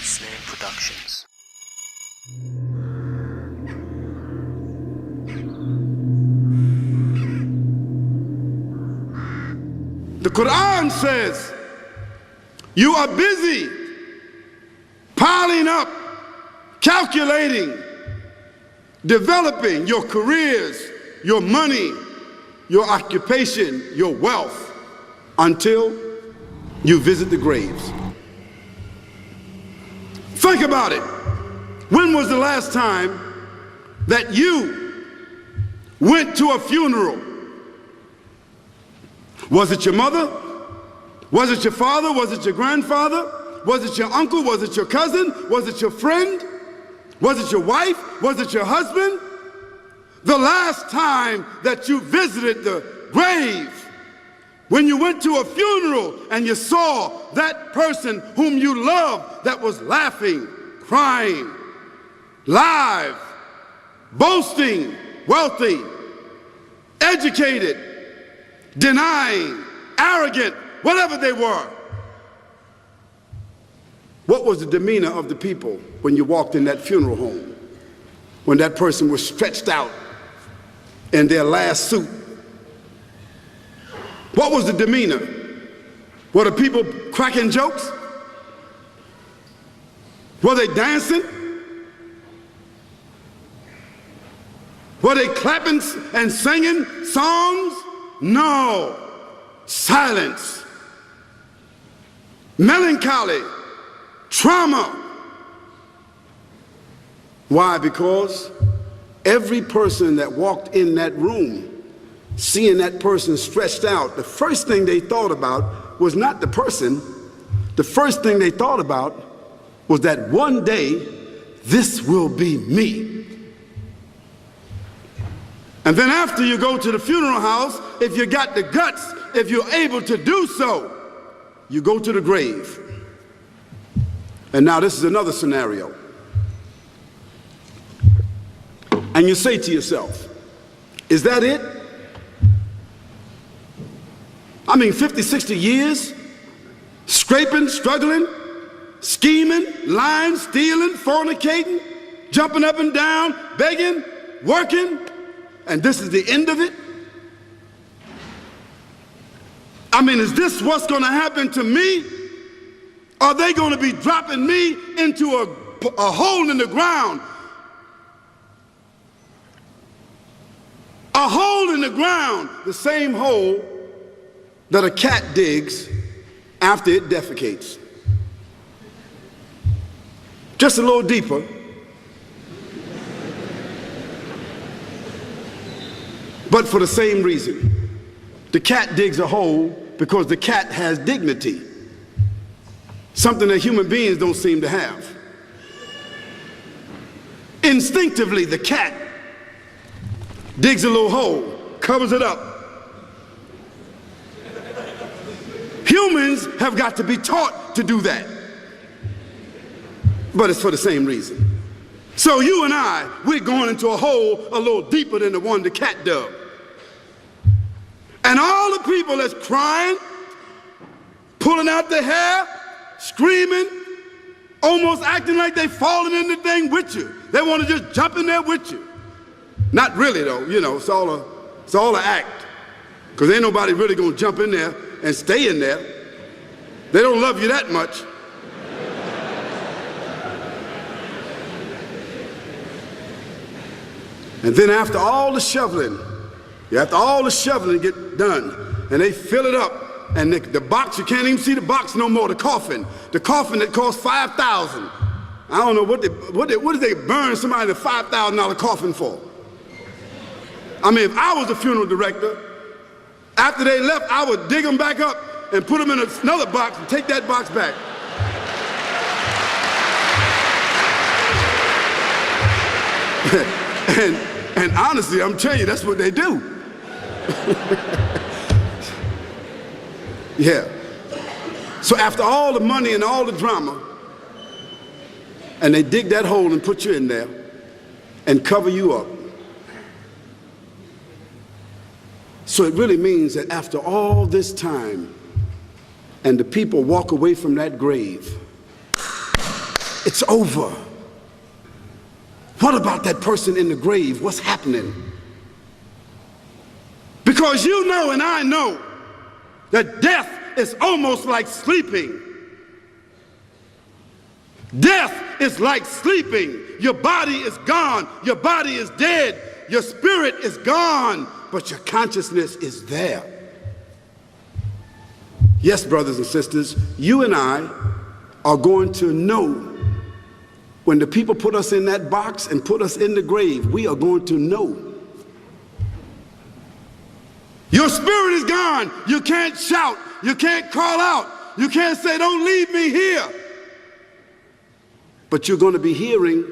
Snare Productions. The Quran says, you are busy piling up, calculating, developing your careers, your money, your occupation, your wealth, until you visit the graves. Think about it. When was the last time that you went to a funeral? Was it your mother? Was it your father? Was it your grandfather? Was it your uncle? Was it your cousin? Was it your friend? Was it your wife? Was it your husband? The last time that you visited the grave, when you went to a funeral and you saw that person whom you loved that was laughing, crying, live, boasting, wealthy, educated, denying, arrogant, whatever they were. What was the demeanor of the people when you walked in that funeral home? When that person was stretched out in their last suit? What was the demeanor? Were the people cracking jokes? Were they dancing? Were they clapping and singing songs? No. Silence. Melancholy. Trauma. Why? Because every person that walked in that room, seeing that person stretched out, the first thing they thought about was not the person. The first thing they thought about was that one day, this will be me. And then after you go to the funeral house, if you got the guts, if you're able to do so, you go to the grave. And now this is another scenario. And you say to yourself, is that it? I mean, 50, 60 years, scraping, struggling, scheming, lying, stealing, fornicating, jumping up and down, begging, working, and this is the end of it? I mean, is this what's going to happen to me? Are they going to be dropping me into a hole in the ground? A hole in the ground, the same hole that a cat digs after it defecates. Just a little deeper. But for the same reason. The cat digs a hole because the cat has dignity. Something that human beings don't seem to have. Instinctively, the cat digs a little hole, covers it up. Humans have got to be taught to do that. But it's for the same reason. So you and I, we're going into a hole a little deeper than the one the cat dug. And all the people that's crying, pulling out their hair, screaming, almost acting like they falling in the thing with you. They want to just jump in there with you. Not really though, you know, it's all an act. Because ain't nobody really going to jump in there and stay in there. They don't love you that much. And then after all the shoveling get done, and they fill it up, and the box, you can't even see the box no more, the coffin that cost $5,000. I don't know what did they burn somebody in a $5,000 coffin for? I mean, if I was a funeral director, after they left, I would dig them back up and put them in another box and take that box back. and honestly, I'm telling you, that's what they do. Yeah. So after all the money and all the drama, and they dig that hole and put you in there and cover you up. So it really means that after all this time, and the people walk away from that grave, It's over. What about that person in the grave? What's happening? Because you know and I know that death is almost like sleeping. Death is like sleeping. Your body is gone. Your body is dead. Your spirit is gone, but your consciousness is there. Yes, brothers and sisters, you and I are going to know when the people put us in that box and put us in the grave. We are going to know. Your spirit is gone. You can't shout. You can't call out. You can't say, don't leave me here. But you're going to be hearing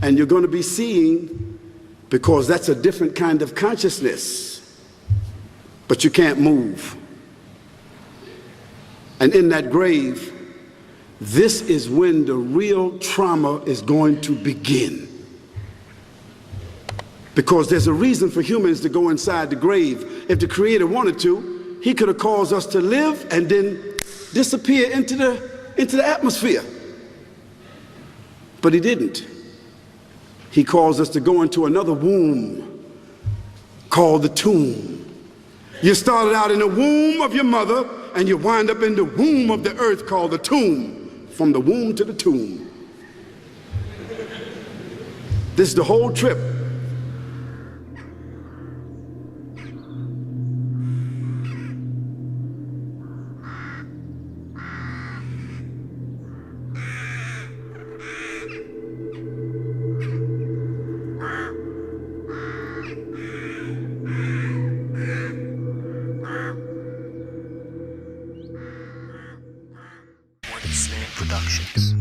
and you're going to be seeing, because that's a different kind of consciousness. But you can't move. And in that grave, this is when the real trauma is going to begin. Because there's a reason for humans to go inside the grave. If the Creator wanted to, he could have caused us to live and then disappear into the atmosphere. But he didn't. He caused us to go into another womb called the tomb. You started out in the womb of your mother and you wind up in the womb of the earth called the tomb. From the womb to the tomb. This is the whole trip. Productions.